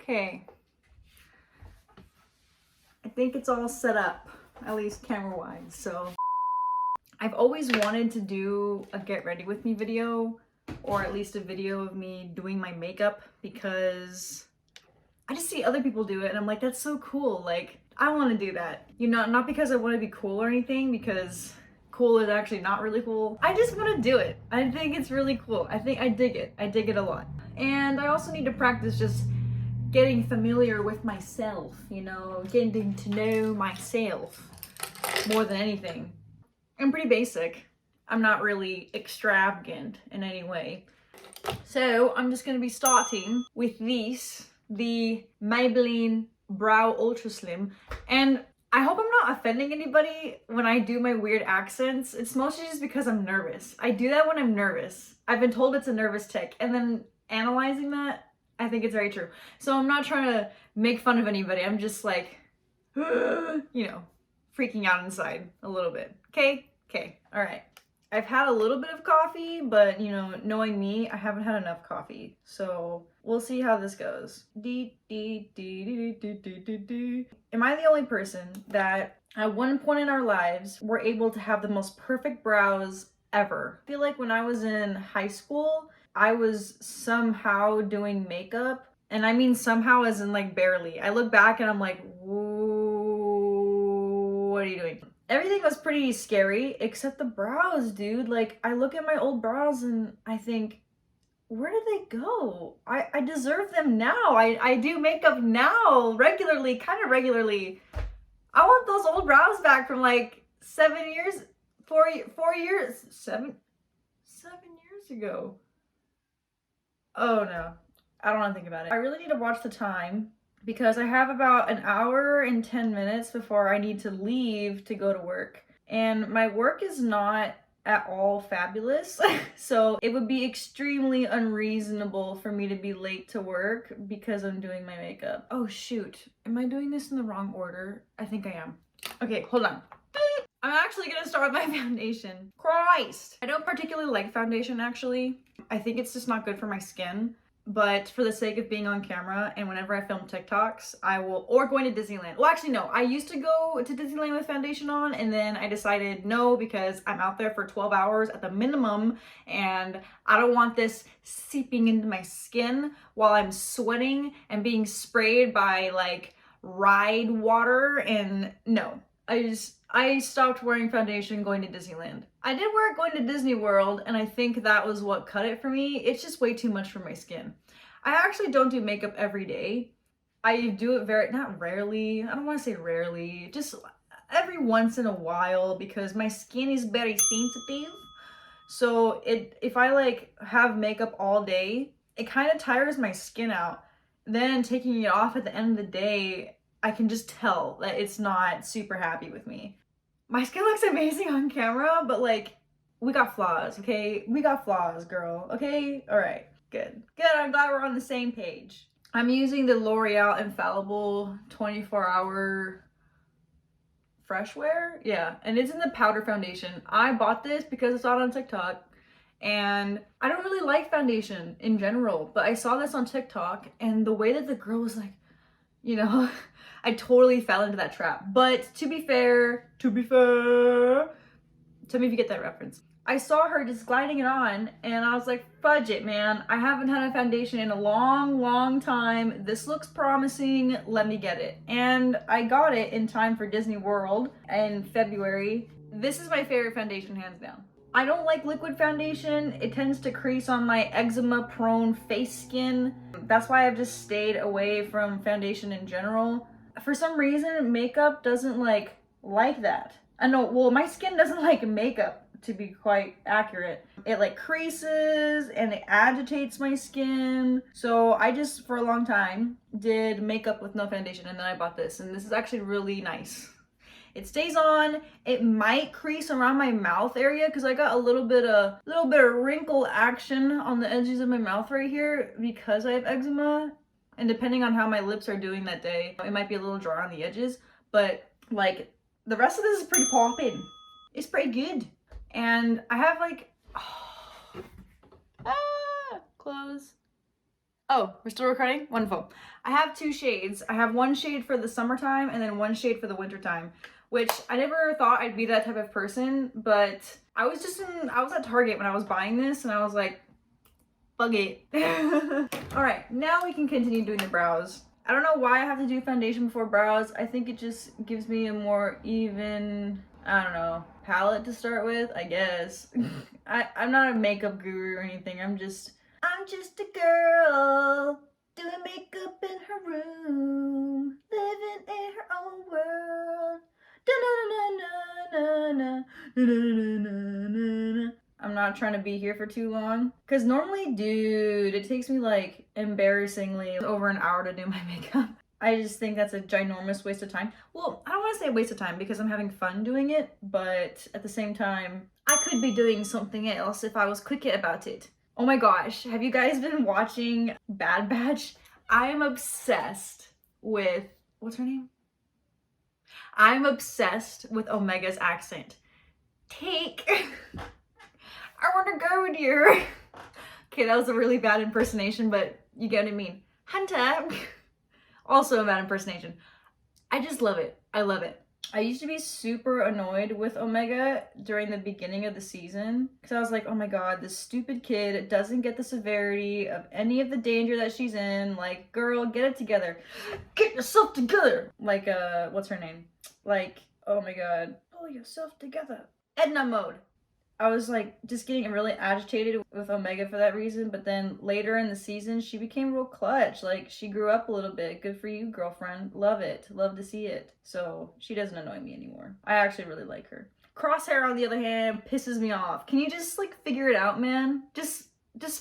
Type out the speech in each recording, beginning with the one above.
Okay. I think it's all set up, at least camera-wise. So I've always wanted to do a get ready with me video, or at least a video of me doing my makeup, because I just see other people do it and I'm like, that's so cool. Like, I want to do that. You know, not because I want to be cool or anything, because cool is actually not really cool. I just want to do it. I think it's really cool. I think I dig it. I dig it a lot. And I also need to practice just getting familiar with myself, you know, getting to know myself more than anything. I'm pretty basic. I'm not really extravagant in any way. So I'm just going to be starting with these, the Maybelline Brow Ultra Slim. And I hope I'm not offending anybody when I do my weird accents. It's mostly just because I'm nervous. I do that when I'm nervous. I've been told it's a nervous tick. And then analyzing that, I think it's very true. So I'm not trying to make fun of anybody. I'm just like, you know, freaking out inside a little bit. Okay? Okay. All right. I've had a little bit of coffee, but you know, knowing me, I haven't had enough coffee. So we'll see how this goes. Am I the only person that at one point in our lives were able to have the most perfect brows ever? I feel like when I was in high school, I was somehow doing makeup. And I mean somehow as in like barely. I look back and I'm like, whoa, what are you doing? Everything was pretty scary except the brows, dude. Like, I look at my old brows and I think, where did they go? I deserve them now. I do makeup now regularly, kind of regularly. I want those old brows back from like 7 years, 4 years, 7 years ago. Oh no, I don't want to think about it. I really need to watch the time because I have about an hour and 10 minutes before I need to leave to go to work. And my work is not at all fabulous. So it would be extremely unreasonable for me to be late to work because I'm doing my makeup. Oh shoot, am I doing this in the wrong order? I think I am. Okay, hold on. I'm actually gonna start with my foundation. Christ! I don't particularly like foundation actually. I think it's just not good for my skin. But for the sake of being on camera and whenever I film TikToks, I will, or going to Disneyland. Well, actually, no, I used to go to Disneyland with foundation on and then I decided no because I'm out there for 12 hours at the minimum and I don't want this seeping into my skin while I'm sweating and being sprayed by like Ride water, and no. I stopped wearing foundation going to Disneyland. I did wear it going to Disney World, and I think that was what cut it for me. It's just way too much for my skin. I actually don't do makeup every day. I do it not rarely. I don't want to say rarely. Just every once in a while because my skin is very sensitive. So if I like have makeup all day, it kind of tires my skin out. Then taking it off at the end of the day, I can just tell that it's not super happy with me. My skin looks amazing on camera, but like, we got flaws, okay? We got flaws, girl, okay? All right, good. Good, I'm glad we're on the same page. I'm using the L'Oreal Infallible 24-hour fresh wear. Yeah, and it's in the powder foundation. I bought this because I saw it on TikTok. And I don't really like foundation in general, but I saw this on TikTok and the way that the girl was like, you know, I totally fell into that trap. But to be fair, tell me if you get that reference. I saw her just gliding it on and I was like, fudge it, man. I haven't had a foundation in a long time. This looks promising. Let me get it. And I got it in time for Disney World in February. This is my favorite foundation, hands down. I don't like liquid foundation. It tends to crease on my eczema prone face skin. That's why I've just stayed away from foundation in general. For some reason, makeup doesn't like that. I know, well, my skin doesn't like makeup, to be quite accurate. It like creases and it agitates my skin. So I just, for a long time, did makeup with no foundation and then I bought this and this is actually really nice. It stays on. It might crease around my mouth area because I got a little bit of wrinkle action on the edges of my mouth right here because I have eczema. And depending on how my lips are doing that day, it might be a little dry on the edges. But like the rest of this is pretty poppin'. It's pretty good. And I have like close. Oh, we're still recording? Wonderful. I have two shades. I have one shade for the summertime and then one shade for the wintertime, which I never thought I'd be that type of person, but I was at Target when I was buying this and I was like, fuck it. All right, now we can continue doing the brows. I don't know why I have to do foundation before brows. I think it just gives me a more even, I don't know, palette to start with, I guess. I'm not a makeup guru or anything. I'm just a girl doing makeup in her room, living in her own world. I'm not trying to be here for too long. Because normally, dude, it takes me like embarrassingly over an hour to do my makeup. I just think that's a ginormous waste of time. Well, I don't want to say a waste of time because I'm having fun doing it, but at the same time, I could be doing something else if I was quicker about it. Oh my gosh, have you guys been watching Bad Batch? I am obsessed with, what's her name? I'm obsessed with Omega's accent. Take, I want to go with you. Okay, that was a really bad impersonation, but you get what I mean. Hunter. Also a bad impersonation. I just love it. I love it. I used to be super annoyed with Omega during the beginning of the season because I was like, oh my god, this stupid kid doesn't get the severity of any of the danger that she's in. Like, girl, get it together. Get yourself together. Like, what's her name? Like, oh my god, pull yourself together. Edna mode. I was like just getting really agitated with Omega for that reason, but then later in the season, she became real clutch. Like, she grew up a little bit. Good for you, girlfriend. Love it. Love to see it. So she doesn't annoy me anymore. I actually really like her. Crosshair, on the other hand, pisses me off. Can you just like figure it out, man? Just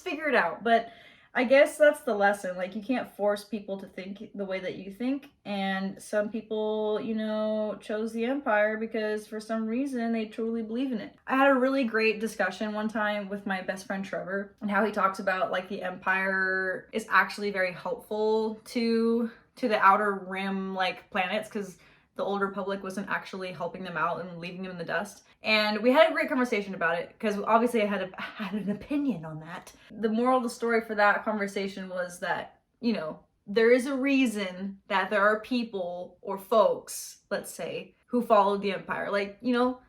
figure it out. But I guess that's the lesson. Like, you can't force people to think the way that you think. And some people, you know, chose the Empire because for some reason they truly believe in it. I had a really great discussion one time with my best friend Trevor and how he talks about like the Empire is actually very helpful to the Outer Rim like planets because the Old Republic wasn't actually helping them out and leaving them in the dust. And we had a great conversation about it because obviously I had an opinion on that. The moral of the story for that conversation was that, you know, there is a reason that there are people or folks, let's say, who followed the Empire. Like, you know,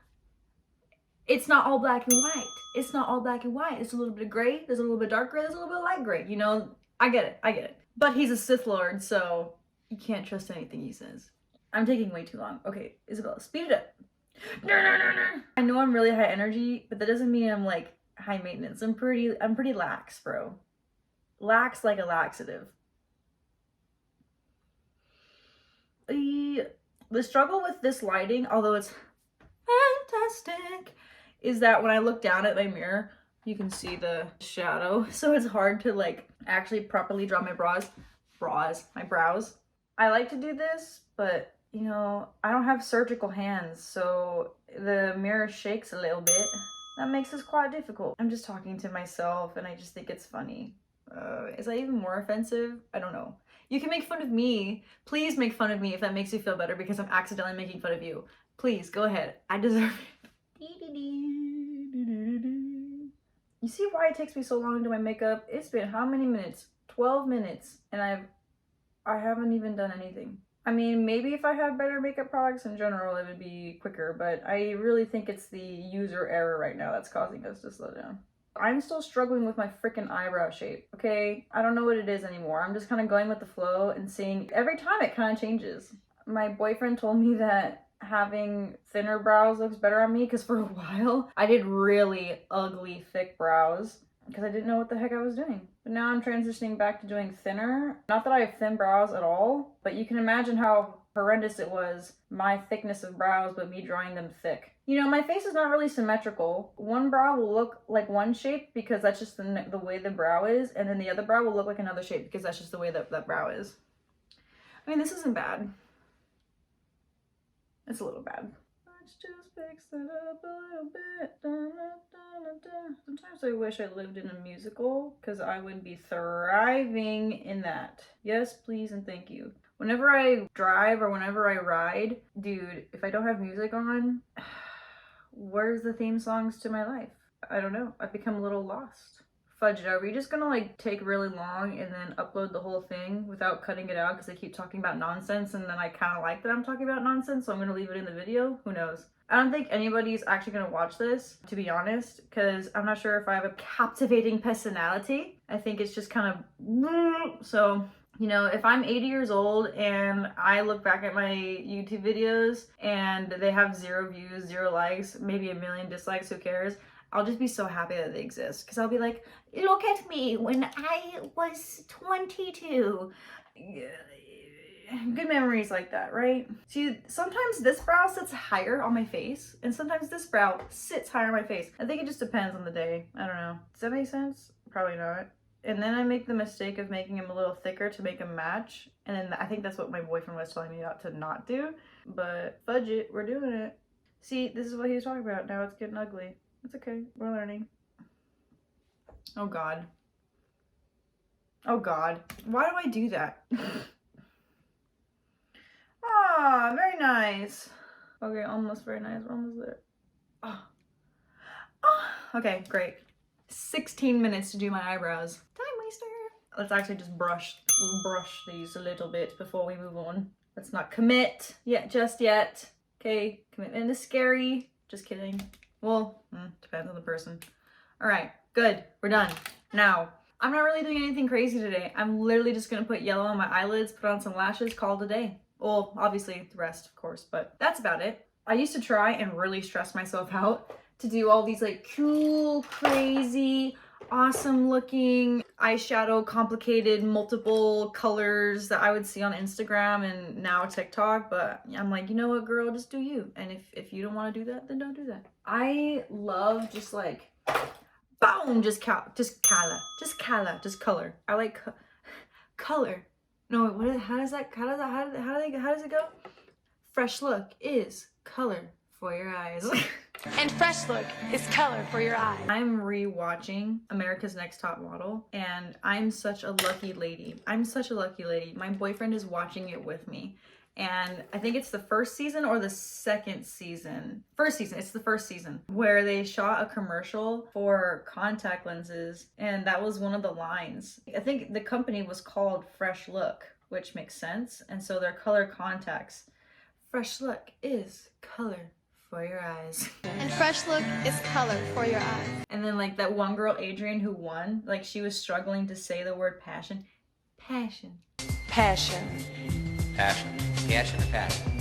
it's not all black and white. It's not all black and white. It's a little bit of gray. There's a little bit of dark gray. There's a little bit of light gray. You know, I get it. I get it. But he's a Sith Lord, so you can't trust anything he says. I'm taking way too long. Okay, Isabella, speed it up. I know I'm really high energy, but that doesn't mean I'm like high maintenance. I'm pretty lax, bro. Lax like a laxative. The struggle with this lighting, although it's fantastic, is that when I look down at my mirror, you can see the shadow. So it's hard to like actually properly draw my my brows. I like to do this, but you know, I don't have surgical hands, so the mirror shakes a little bit. That makes this quite difficult. I'm just talking to myself and I just think it's funny. Is that even more offensive? I don't know. You can make fun of me. Please make fun of me if that makes you feel better because I'm accidentally making fun of you. Please, go ahead. I deserve it. You see why it takes me so long to do my makeup? It's been how many minutes? 12 minutes. And I haven't even done anything. I mean, maybe if I had better makeup products in general, it would be quicker, but I really think it's the user error right now that's causing us to slow down. I'm still struggling with my freaking eyebrow shape, okay? I don't know what it is anymore. I'm just kind of going with the flow and seeing every time it kind of changes. My boyfriend told me that having thinner brows looks better on me because for a while I did really ugly thick brows because I didn't know what the heck I was doing. But now I'm transitioning back to doing thinner. Not that I have thin brows at all, but you can imagine how horrendous it was, my thickness of brows, but me drawing them thick. You know, my face is not really symmetrical. One brow will look like one shape because that's just the way the brow is, and then the other brow will look like another shape because that's just the way that brow is. I mean, this isn't bad. It's a little bad. Let's just fix it up a little bit. Sometimes I wish I lived in a musical because I would be thriving in that. Yes, please, and thank you. Whenever I drive or whenever I ride, dude, if I don't have music on, where's the theme songs to my life? I don't know. I've become a little lost. Fudge it, are we just gonna like take really long and then upload the whole thing without cutting it out because I keep talking about nonsense and then I kind of like that I'm talking about nonsense, so I'm gonna leave it in the video? Who knows? I don't think anybody's actually gonna watch this, to be honest, because I'm not sure if I have a captivating personality. I think it's just kind of so. You know, if I'm 80 years old and I look back at my YouTube videos and they have 0 views, 0 likes, maybe 1 million dislikes, who cares? I'll just be so happy that they exist. Because I'll be like, look at me when I was 22. Good memories like that, right? See, sometimes this brow sits higher on my face and sometimes this brow sits higher on my face. I think it just depends on the day. I don't know. Does that make sense? Probably not. And then I make the mistake of making him a little thicker to make him match. And then I think that's what my boyfriend was telling me not to not do. But fudge it, we're doing it. See, this is what he was talking about. Now it's getting ugly. It's okay, we're learning. Oh God. Oh God. Why do I do that? Ah, very nice. Okay, almost very nice. We're almost there. Oh. Oh. Okay, great. 16 minutes to do my eyebrows. Time waster. Let's actually just brush these a little bit before we move on. Let's not commit yet, just yet. Okay, commitment is scary. Just kidding. Well, depends on the person. All right, good. We're done. Now, I'm not really doing anything crazy today. I'm literally just gonna put yellow on my eyelids, put on some lashes, call it a day. Well, obviously the rest, of course, but that's about it. I used to try and really stress myself out to do all these like cool, crazy, awesome looking eyeshadow, complicated, multiple colors that I would see on Instagram and now TikTok. But I'm like, you know what, girl, just do you. And if you don't want to do that, then don't do that. I love just like, boom, just color. I like color. No, wait, how does it go? Fresh look is color for your eyes. And fresh look is color for your eyes. I'm rewatching America's Next Top Model and I'm such a lucky lady. My boyfriend is watching it with me. And I think it's the first season or the second season. It's the first season where they shot a commercial for contact lenses and that was one of the lines. I think the company was called Fresh Look, which makes sense. And so their color contacts. Fresh look is color for your eyes. And fresh look is color for your eyes. And then like that one girl, Adrienne, who won, like she was struggling to say the word passion. Passion. Passion. Passion. Passion or passion?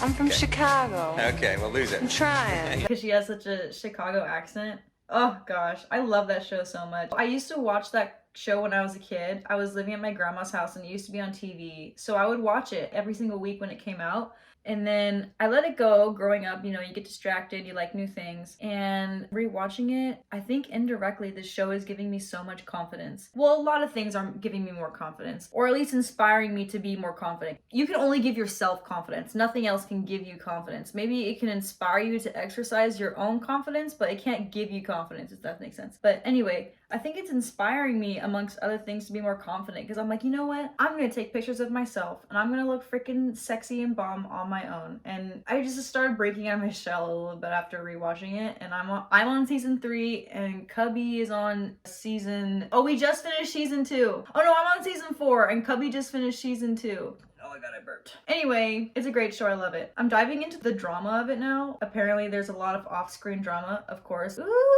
I'm from Chicago. Okay, well lose it. I'm trying. Because she has such a Chicago accent. Oh gosh, I love that show so much. I used to watch that show when I was a kid. I was living at my grandma's house and it used to be on TV. So I would watch it every single week when it came out. And then I let it go growing up, you know, you get distracted, you like new things. And rewatching it, I think indirectly this show is giving me so much confidence. Well, a lot of things are giving me more confidence, or at least inspiring me to be more confident. You can only give yourself confidence. Nothing else can give you confidence. Maybe it can inspire you to exercise your own confidence, but it can't give you confidence, if that makes sense. But anyway, I think it's inspiring me amongst other things to be more confident because I'm like, you know what? I'm gonna take pictures of myself and I'm gonna look freaking sexy and bomb on my own. And I just started breaking out of my shell a little bit after rewatching it. And I'm on season 3 and Cubby is on season. Oh, we just finished season 2. Oh no, I'm on season 4 and Cubby just finished season 2. Oh my god, I burped. Anyway, it's a great show. I love it. I'm diving into the drama of it now. Apparently, there's a lot of off-screen drama, of course. Ooh.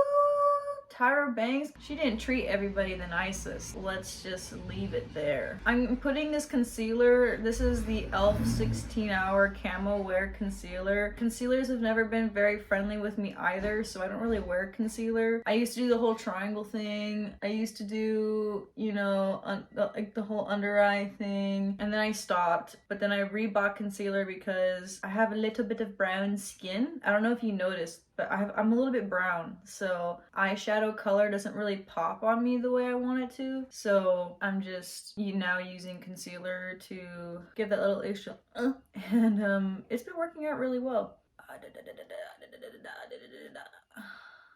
Tyra Banks, she didn't treat everybody the nicest. Let's just leave it there. I'm putting this concealer. This is the e.l.f. 16 Hour Camo Wear Concealer. Concealers have never been very friendly with me either, so I don't really wear concealer. I used to do the whole triangle thing. I used to do, you know, like the whole under eye thing, and then I stopped. But then I rebought concealer because I have a little bit of brown skin. I don't know if you noticed, but I'm a little bit brown, so eyeshadow color doesn't really pop on me the way I want it to. So I'm just now using concealer to give that little extra and it's been working out really well.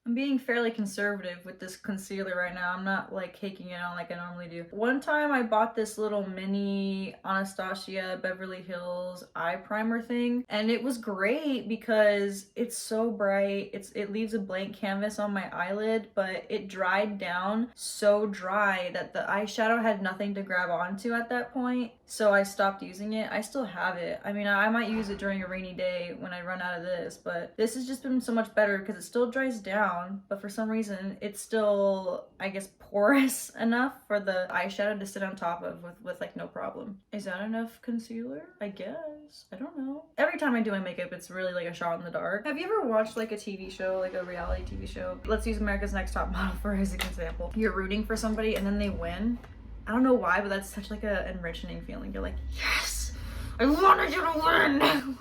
I'm being fairly conservative with this concealer right now. I'm not like caking it on like I normally do. One time I bought this little mini Anastasia Beverly Hills eye primer thing, and it was great because it's so bright. It leaves a blank canvas on my eyelid, but it dried down so dry that the eyeshadow had nothing to grab onto at that point. So I stopped using it. I still have it. I mean, I might use it during a rainy day when I run out of this, but this has just been so much better because it still dries down, but for some reason it's still, I guess, porous enough for the eyeshadow to sit on top of with like no problem. Is that enough concealer? I guess. I don't know. Every time I do my makeup, it's really like a shot in the dark. Have you ever watched like a TV show, like a reality TV show? Let's use America's Next Top Model for as an example. You're rooting for somebody and then they win. I don't know why, but that's such like a enriching feeling. You're like, yes, I wanted you to win.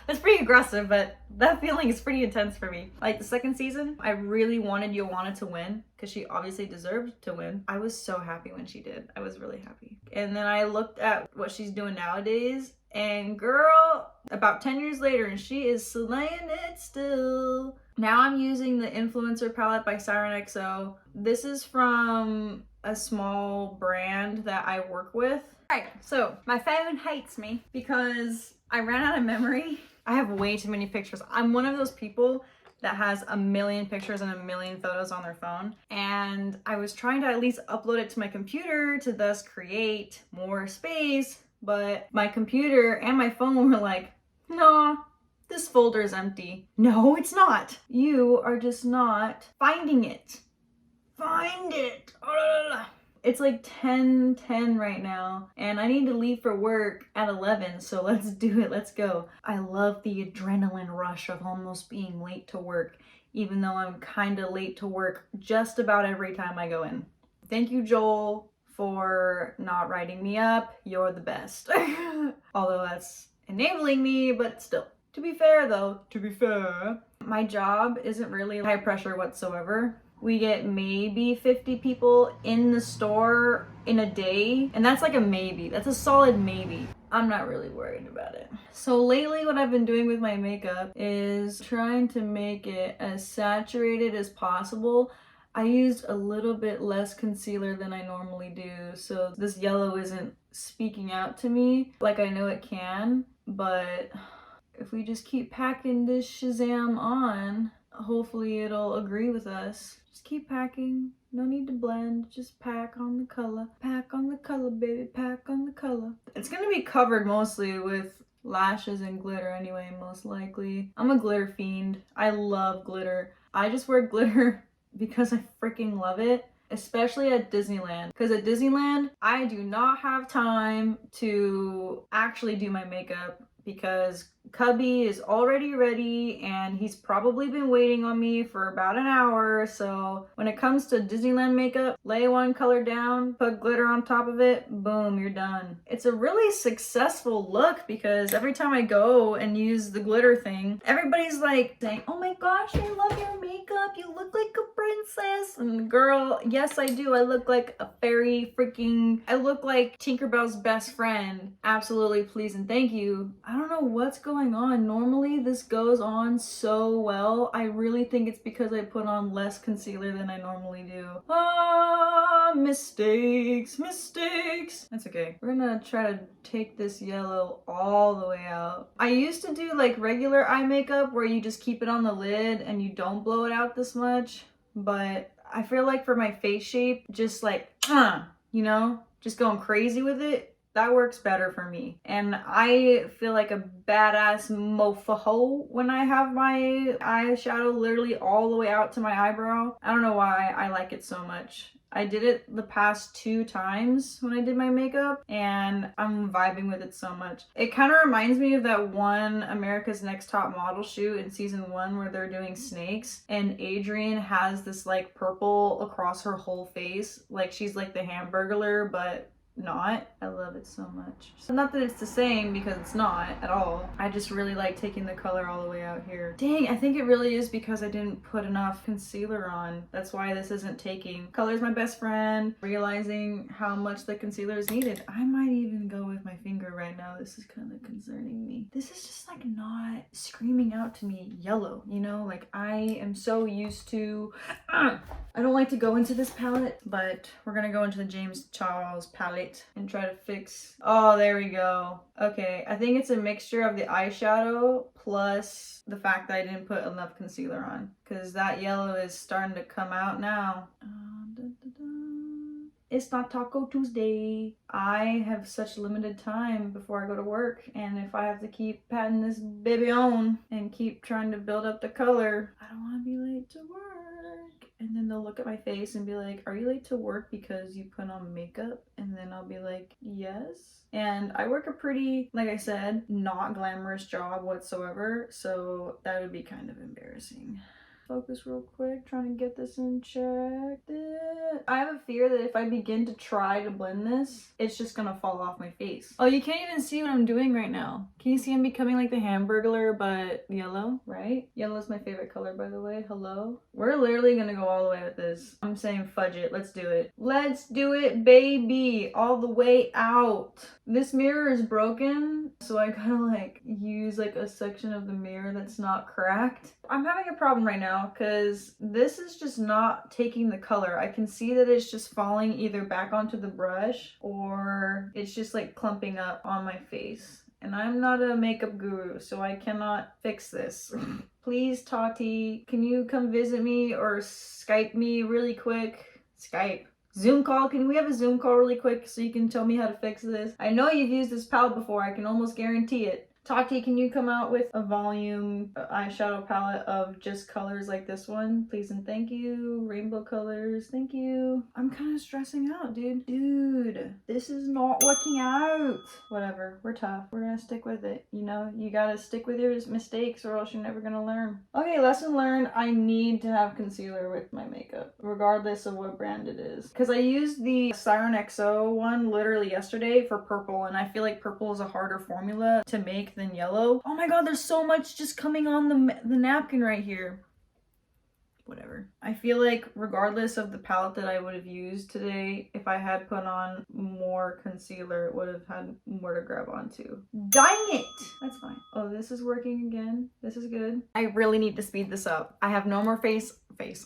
That's pretty aggressive, but that feeling is pretty intense for me. Like the second season, I really wanted Joanna to win because she obviously deserved to win. I was so happy when she did. I was really happy. And then I looked at what she's doing nowadays, and girl, about 10 years later, and she is slaying it still. Now I'm using the Influencer palette by Siren XO. This is from a small brand that I work with. Alright, so my phone hates me because I ran out of memory. I have way too many pictures. I'm one of those people that has a million pictures and a million photos on their phone. And I was trying to at least upload it to my computer to thus create more space, but my computer and my phone were like, nah, this folder is empty. No, it's not. You are just not finding it. Find it. It's like 10:10 right now, and I need to leave for work at 11, so let's do it. Let's go. I love the adrenaline rush of almost being late to work, even though I'm kind of late to work just about every time I go in. Thank you, Joel, for not writing me up. You're the best. Although that's enabling me, but still. To be fair though, my job isn't really high pressure whatsoever. We get maybe 50 people in the store in a day, and that's like a maybe. That's a solid maybe. I'm not really worried about it. So lately what I've been doing with my makeup is trying to make it as saturated as possible. I used a little bit less concealer than I normally do, so this yellow isn't speaking out to me like I know it can, but if we just keep packing this Shazam on, hopefully it'll agree with us. Just keep packing. No need to blend. Just pack on the color. Pack on the color, baby. Pack on the color. It's gonna be covered mostly with lashes and glitter anyway, most likely. I'm a glitter fiend. I love glitter. I just wear glitter because I freaking love it. Especially at Disneyland. Because at Disneyland, I do not have time to actually do my makeup because Cubby is already ready and he's probably been waiting on me for about an hour. So when it comes to Disneyland makeup, lay one color down, put glitter on top of it, boom, you're done. It's a really successful look because every time I go and use the glitter thing, everybody's like saying, oh my gosh, I love your makeup. You look like a princess. And girl, yes I do. I look like a fairy freaking, I look like Tinkerbell's best friend. Absolutely, please and thank you. I don't know what's going on. Normally this goes on so well. I really think it's because I put on less concealer than I normally do. Ah, mistakes. That's okay. We're gonna try to take this yellow all the way out. I used to do like regular eye makeup where you just keep it on the lid and you don't blow it out this much, but I feel like for my face shape, just like, you know, just going crazy with it, that works better for me. And I feel like a badass mofo when I have my eyeshadow literally all the way out to my eyebrow. I don't know why I like it so much. I did it the past 2 times when I did my makeup and I'm vibing with it so much. It kind of reminds me of that one America's Next Top Model shoot in season 1 where they're doing snakes and Adrienne has this like purple across her whole face. Like she's like the Hamburglar, but not. I love it so much. So not that it's the same, because it's not at all. I just really like taking the color all the way out here. Dang, I think it really is because I didn't put enough concealer on. That's why this isn't taking. Color's my best friend. Realizing how much the concealer is needed. I might even go with my finger right now. This is kind of concerning me. This is just like not screaming out to me yellow, you know? Like I am so used to, I don't like to go into this palette, but we're gonna go into the James Charles palette and try to fix, oh, there we go. Okay, I think it's a mixture of the eyeshadow plus the fact that I didn't put enough concealer on, because that yellow is starting to come out now. It's not Taco Tuesday. I have such limited time before I go to work, and if I have to keep patting this baby on and keep trying to build up the color, I don't want to be late to work. And then they'll look at my face and be like, are you late to work because you put on makeup? And then I'll be like, yes. And I work a pretty, like I said, not glamorous job whatsoever, so that would be kind of embarrassing. Focus real quick, trying to get this in check. I have a fear that if I begin to try to blend this, it's just gonna fall off my face. Oh, you can't even see what I'm doing right now. Can you see I'm becoming like the Hamburglar, but yellow, right? Yellow is my favorite color, by the way. Hello? We're literally gonna go all the way with this. I'm saying fudge it. Let's do it. Let's do it, baby. All the way out. This mirror is broken, so I gotta like use like a section of the mirror that's not cracked. I'm having a problem right now because this is just not taking the color. I can see that it's just falling either back onto the brush or it's just like clumping up on my face. And I'm not a makeup guru, so I cannot fix this. Please, Tati, can you come visit me or Skype me really quick? Skype. Zoom call. Can we have a Zoom call really quick so you can tell me how to fix this? I know you've used this palette before. I can almost guarantee it. Tati, can you come out with a volume eyeshadow palette of just colors like this one? Please and thank you. Rainbow colors. Thank you. I'm kind of stressing out, dude. Dude, this is not working out. Whatever. We're tough. We're gonna stick with it. You know, you gotta stick with your mistakes or else you're never gonna learn. Okay, lesson learned. I need to have concealer with my makeup, regardless of what brand it is. Because I used the Siren XO one literally yesterday for purple, and I feel like purple is a harder formula to make than yellow. Oh my god, there's so much just coming on the napkin right here. Whatever. I feel like regardless of the palette that I would have used today, if I had put on more concealer, it would have had more to grab onto. Dang it! That's fine. Oh, this is working again. This is good. I really need to speed this up. I have no more face.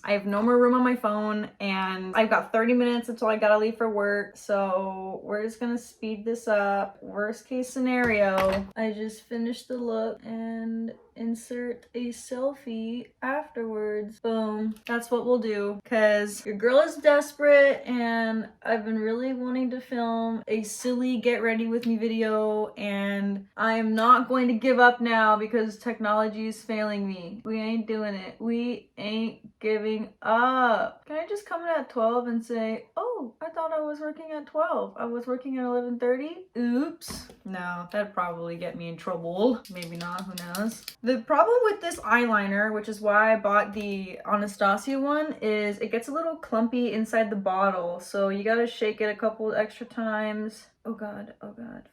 I have no more room on my phone, and I've got 30 minutes until I gotta leave for work, so we're just gonna speed this up. Worst case scenario, I just finished the look and insert a selfie afterwards. Boom. That's what we'll do, because your girl is desperate, and I've been really wanting to film a silly get ready with me video, and I am not going to give up now because technology is failing me. We ain't doing it. We ain't giving up. Can I just come in at 12 and say, oh, I thought I was working at 12. I was working at 11:30. Oops. No, that'd probably get me in trouble. Maybe not, who knows. The problem with this eyeliner, which is why I bought the Anastasia one, is it gets a little clumpy inside the bottle. So you gotta shake it a couple extra times. Oh god,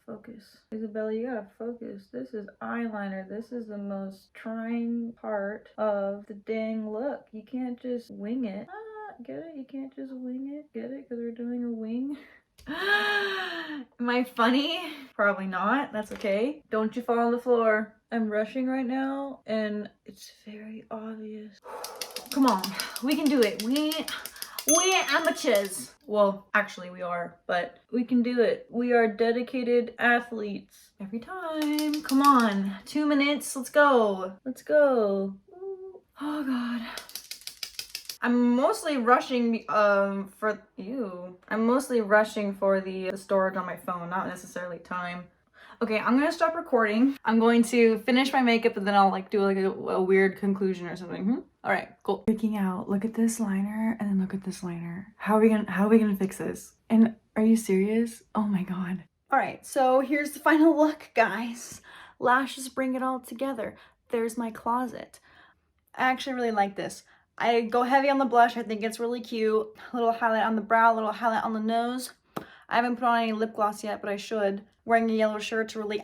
focus. Isabella, you gotta focus. This is eyeliner. This is the most trying part of the dang look. You can't just wing it. Get it? You can't just wing it. Get it? Because we're doing a wing. Am I funny? Probably not. That's okay. Don't you fall on the floor. I'm rushing right now, and it's very obvious. Come on. We can do it. We ain't amateurs. Well, actually we are, but we can do it. We are dedicated athletes. Every time. Come on. 2 minutes. Let's go. Let's go. Oh god. I'm mostly rushing for the storage on my phone, not necessarily time. Okay, I'm gonna stop recording. I'm going to finish my makeup and then I'll like do like a weird conclusion or something. All right, cool. Freaking out. Look at this liner and then look at this liner. How are we gonna fix this? And are you serious? Oh my god. All right, so here's the final look, guys. Lashes bring it all together. There's my closet. I actually really like this. I go heavy on the blush. I think it's really cute. A little highlight on the brow, a little highlight on the nose. I haven't put on any lip gloss yet, but I should. Wearing a yellow shirt to really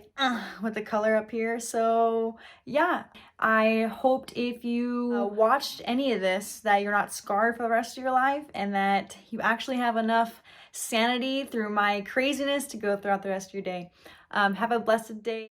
with the color up here. So yeah, I hoped if you watched any of this that you're not scarred for the rest of your life and that you actually have enough sanity through my craziness to go throughout the rest of your day. Have a blessed day.